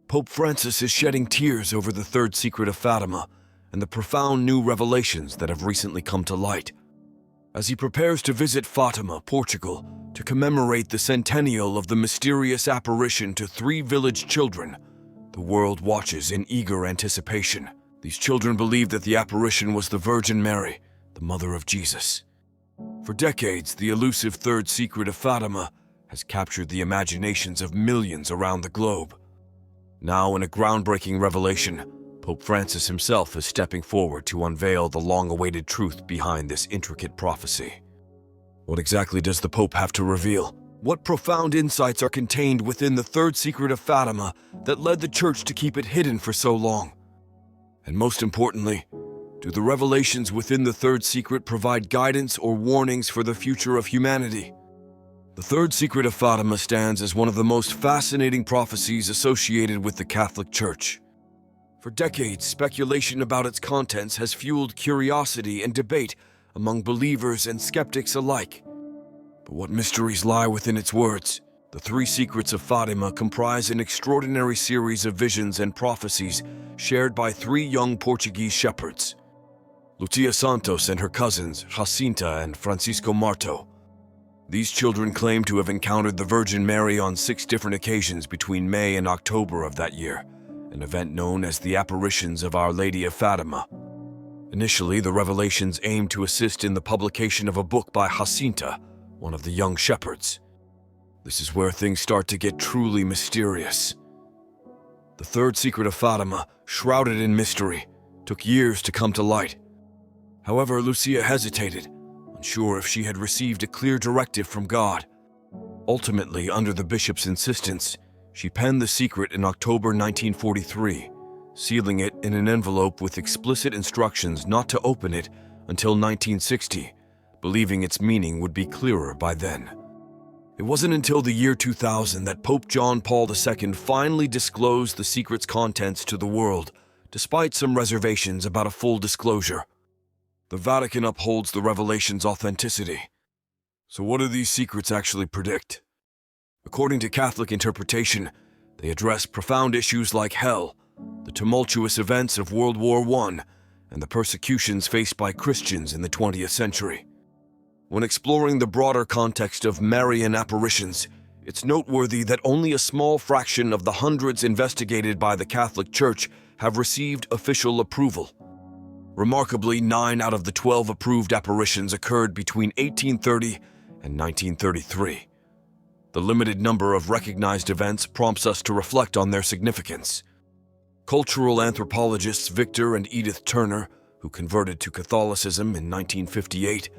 Pope Francis is shedding tears over the Third Secret of Fatima and the profound new revelations that have recently come to light. As he prepares to visit Fatima, Portugal, to commemorate the centennial of the mysterious apparition to 3 village children, the world watches in eager anticipation. These children believe that the apparition was the Virgin Mary, the mother of Jesus. For decades, the elusive Third Secret of Fatima has captured the imaginations of millions around the globe. Now, in a groundbreaking revelation, Pope Francis himself is stepping forward to unveil the long-awaited truth behind this intricate prophecy. What exactly does the Pope have to reveal? What profound insights are contained within the Third Secret of Fatima that led the Church to keep it hidden for so long? And most importantly, do the revelations within the Third Secret provide guidance or warnings for the future of humanity? The Third Secret of Fatima stands as one of the most fascinating prophecies associated with the Catholic Church. For decades, speculation about its contents has fueled curiosity and debate among believers and skeptics alike. But what mysteries lie within its words? The 3 Secrets of Fatima comprise an extraordinary series of visions and prophecies shared by 3 young Portuguese shepherds, Lucia Santos and her cousins, Jacinta and Francisco Marto. These children claim to have encountered the Virgin Mary on 6 different occasions between May and October of that year, an event known as the apparitions of Our Lady of Fatima. Initially, the revelations aimed to assist in the publication of a book by Jacinta, one of the young shepherds. This is where things start to get truly mysterious. The Third Secret of Fatima, shrouded in mystery, took years to come to light. However, Lucia hesitated, unsure if she had received a clear directive from God. Ultimately, under the bishop's insistence, she penned the secret in October 1943, sealing it in an envelope with explicit instructions not to open it until 1960, believing its meaning would be clearer by then. It wasn't until the year 2000 that Pope John Paul II finally disclosed the secret's contents to the world, despite some reservations about a full disclosure. The Vatican upholds the revelation's authenticity. So what do these secrets actually predict? According to Catholic interpretation, they address profound issues like hell, the tumultuous events of World War I, and the persecutions faced by Christians in the 20th century. When exploring the broader context of Marian apparitions, it's noteworthy that only a small fraction of the hundreds investigated by the Catholic Church have received official approval. Remarkably, 9 out of the 12 approved apparitions occurred between 1830 and 1933. The limited number of recognized events prompts us to reflect on their significance. Cultural anthropologists Victor and Edith Turner, who converted to Catholicism in 1958,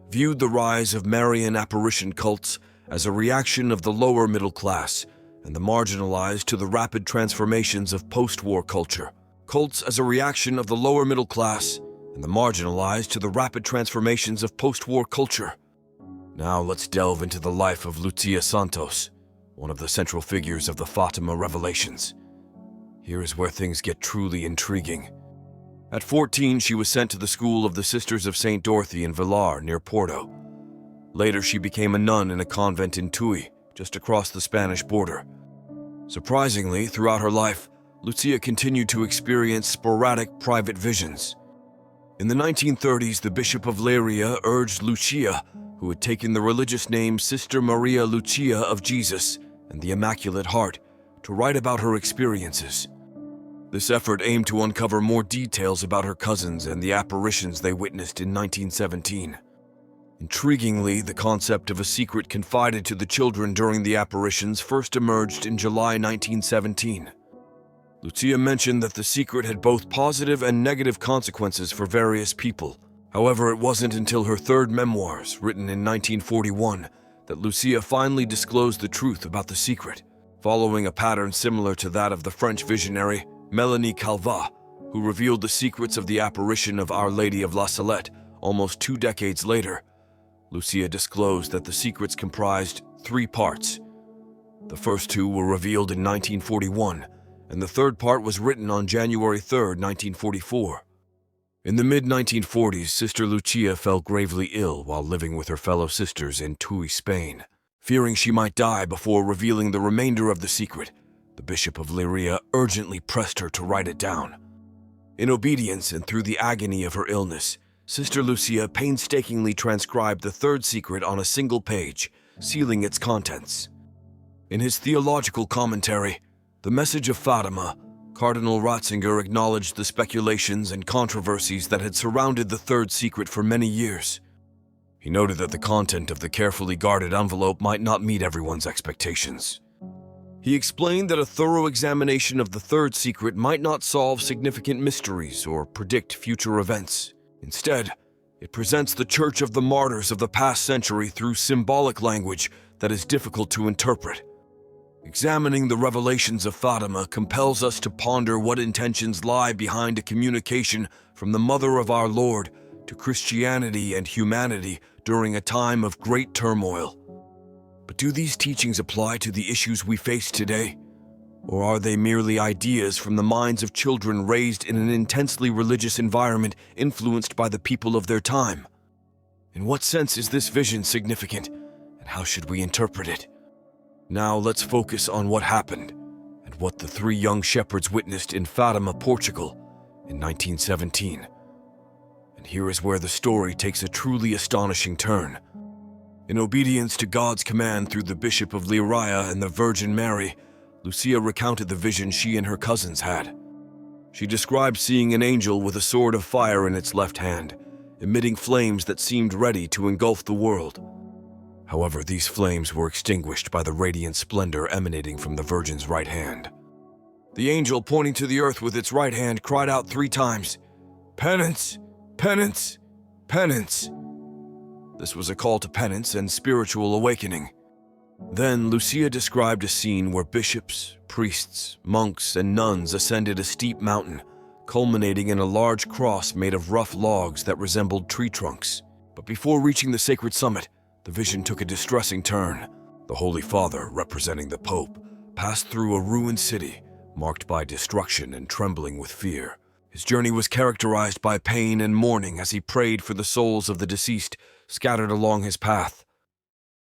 viewed the rise of Marian apparition cults as a reaction of the lower middle class and the marginalized to the rapid transformations of post-war culture. Cults as a reaction of the lower middle class and the marginalized to the rapid transformations of post-war culture. Now let's delve into the life of Lucia Santos, one of the central figures of the Fatima revelations. Here is where things get truly intriguing. At 14, she was sent to the school of the Sisters of St. Dorothy in Vilar, near Porto. Later, she became a nun in a convent in Tui, just across the Spanish border. Surprisingly, throughout her life, Lucia continued to experience sporadic private visions. In the 1930s, the Bishop of Leiria urged Lucia, who had taken the religious name Sister Maria Lucia of Jesus and the Immaculate Heart, to write about her experiences. This effort aimed to uncover more details about her cousins and the apparitions they witnessed in 1917. Intriguingly, the concept of a secret confided to the children during the apparitions first emerged in July 1917. Lucia mentioned that the secret had both positive and negative consequences for various people. However, it wasn't until her 3rd memoirs, written in 1941, that Lucia finally disclosed the truth about the secret, following a pattern similar to that of the French visionary Mélanie Calvat, who revealed the secrets of the apparition of Our Lady of La Salette almost 2 decades later. Lucia disclosed that the secrets comprised 3 parts. The first 2 were revealed in 1941, and the 3rd part was written on January 3, 1944. In the mid-1940s, Sister Lucia fell gravely ill while living with her fellow sisters in Tui, Spain. Fearing she might die before revealing the remainder of the secret, The Bishop of Leiria urgently pressed her to write it down. In obedience and through the agony of her illness, Sister Lucia painstakingly transcribed the third secret on a single page, sealing its contents. In his theological commentary, The Message of Fatima, Cardinal Ratzinger acknowledged the speculations and controversies that had surrounded the third secret for many years. He noted that the content of the carefully guarded envelope might not meet everyone's expectations. He explained that a thorough examination of the third secret might not solve significant mysteries or predict future events. Instead, it presents the Church of the Martyrs of the past century through symbolic language that is difficult to interpret. Examining the revelations of Fatima compels us to ponder what intentions lie behind a communication from the Mother of our Lord to Christianity and humanity during a time of great turmoil. But do these teachings apply to the issues we face today? Or are they merely ideas from the minds of children raised in an intensely religious environment influenced by the people of their time? In what sense is this vision significant, and how should we interpret it? Now let's focus on what happened and what the three young shepherds witnessed in Fatima, Portugal in 1917. And here is where the story takes a truly astonishing turn. In obedience to God's command through the Bishop of Leiria and the Virgin Mary, Lucia recounted the vision she and her cousins had. She described seeing an angel with a sword of fire in its left hand, emitting flames that seemed ready to engulf the world. However, these flames were extinguished by the radiant splendor emanating from the Virgin's right hand. The angel, pointing to the earth with its right hand, cried out 3 times, "Penance! Penance! Penance!" This was a call to penance and spiritual awakening. Then Lucia described a scene where bishops, priests, monks, and nuns ascended a steep mountain, culminating in a large cross made of rough logs that resembled tree trunks. But before reaching the sacred summit, the vision took a distressing turn. The Holy Father, representing the Pope, passed through a ruined city, marked by destruction and trembling with fear. His journey was characterized by pain and mourning as he prayed for the souls of the deceased scattered along his path.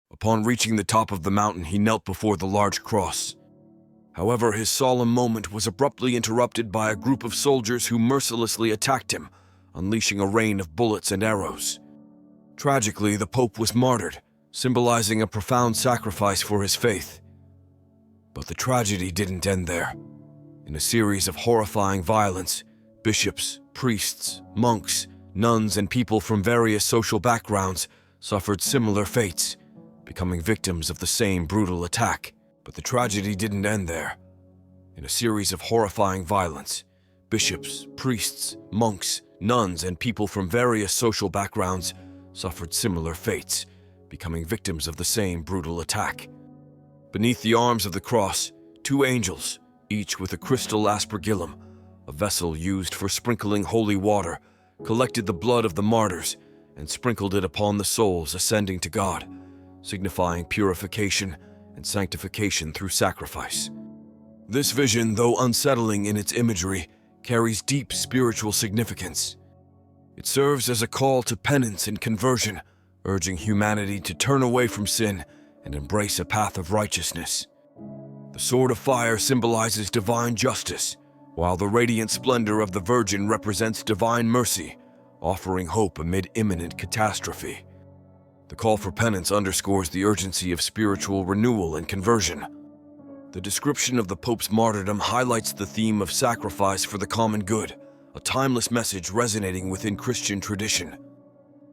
Upon reaching the top of the mountain, he knelt before the large cross. However, his solemn moment was abruptly interrupted by a group of soldiers who mercilessly attacked him, unleashing a rain of bullets and arrows. Tragically, the Pope was martyred, symbolizing a profound sacrifice for his faith. But the tragedy didn't end there. In a series of horrifying violence, bishops, priests, monks, nuns, and people from various social backgrounds suffered similar fates, becoming victims of the same brutal attack. But the tragedy didn't end there. In a series of horrifying violence, bishops, priests, monks, nuns, and people from various social backgrounds suffered similar fates, becoming victims of the same brutal attack. Beneath the arms of the cross, 2 angels, each with a crystal aspergillum, a vessel used for sprinkling holy water, collected the blood of the martyrs and sprinkled it upon the souls ascending to God, signifying purification and sanctification through sacrifice. This vision, though unsettling in its imagery, carries deep spiritual significance. It serves as a call to penance and conversion, urging humanity to turn away from sin and embrace a path of righteousness. The sword of fire symbolizes divine justice, while the radiant splendor of the Virgin represents divine mercy, offering hope amid imminent catastrophe. The call for penance underscores the urgency of spiritual renewal and conversion. The description of the Pope's martyrdom highlights the theme of sacrifice for the common good, a timeless message resonating within Christian tradition.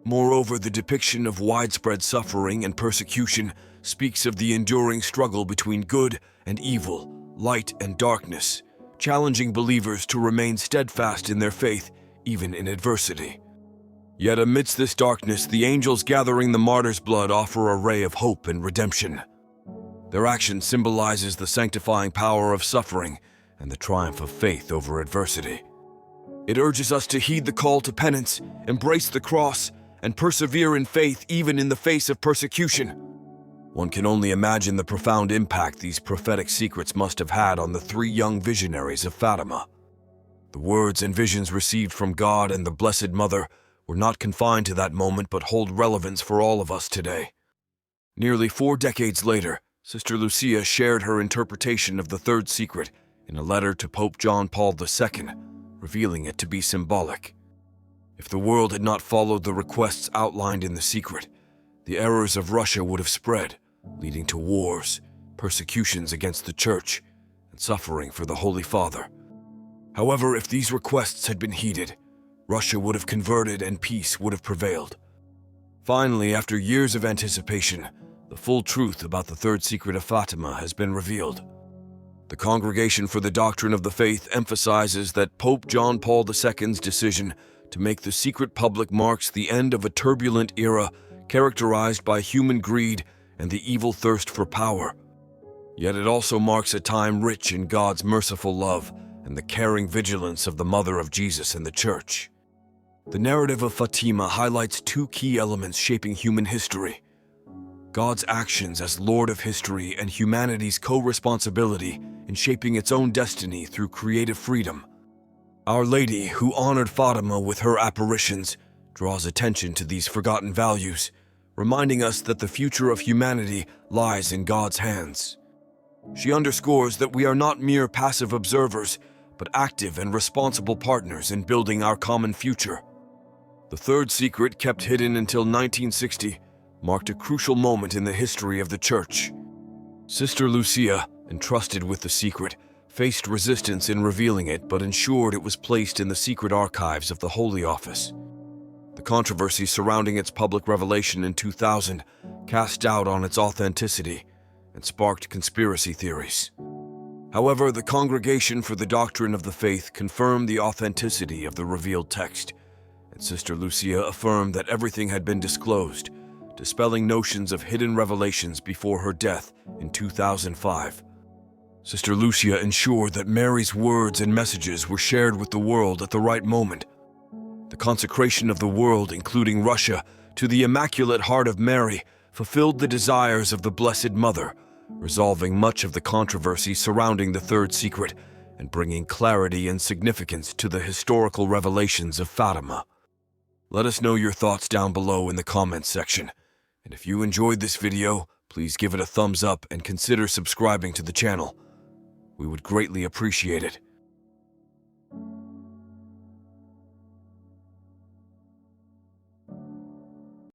Moreover, the depiction of widespread suffering and persecution speaks of the enduring struggle between good and evil, light and darkness, challenging believers to remain steadfast in their faith, even in adversity. Yet amidst this darkness, the angels gathering the martyr's blood offer a ray of hope and redemption. Their action symbolizes the sanctifying power of suffering and the triumph of faith over adversity. It urges us to heed the call to penance, embrace the cross, and persevere in faith even in the face of persecution. One can only imagine the profound impact these prophetic secrets must have had on the 3 young visionaries of Fatima. The words and visions received from God and the Blessed Mother were not confined to that moment but hold relevance for all of us today. Nearly 4 decades later, Sister Lucia shared her interpretation of the third secret in a letter to Pope John Paul II, revealing it to be symbolic. If the world had not followed the requests outlined in the secret, the errors of Russia would have spread, leading to wars, persecutions against the Church, and suffering for the Holy Father. However, if these requests had been heeded, Russia would have converted and peace would have prevailed. Finally, after years of anticipation, the full truth about the Third Secret of Fatima has been revealed. The Congregation for the Doctrine of the Faith emphasizes that Pope John Paul II's decision to make the secret public marks the end of a turbulent era characterized by human greed and the evil thirst for power. Yet it also marks a time rich in God's merciful love and the caring vigilance of the Mother of Jesus and the Church. The narrative of Fatima highlights two key elements shaping human history: God's actions as Lord of history and humanity's co-responsibility in shaping its own destiny through creative freedom. Our Lady, who honored Fatima with her apparitions, draws attention to these forgotten values, reminding us that the future of humanity lies in God's hands. She underscores that we are not mere passive observers, but active and responsible partners in building our common future. The third secret, kept hidden until 1960, marked a crucial moment in the history of the Church. Sister Lucia, entrusted with the secret, faced resistance in revealing it but ensured it was placed in the secret archives of the Holy Office. The controversy surrounding its public revelation in 2000 cast doubt on its authenticity and sparked conspiracy theories. However, the Congregation for the Doctrine of the Faith confirmed the authenticity of the revealed text, and Sister Lucia affirmed that everything had been disclosed, dispelling notions of hidden revelations before her death in 2005. Sister Lucia ensured that Mary's words and messages were shared with the world at the right moment. The consecration of the world, including Russia, to the Immaculate Heart of Mary fulfilled the desires of the Blessed Mother, resolving much of the controversy surrounding the third secret and bringing clarity and significance to the historical revelations of Fatima. Let us know your thoughts down below in the comments section. And if you enjoyed this video, please give it a thumbs up and consider subscribing to the channel. We would greatly appreciate it.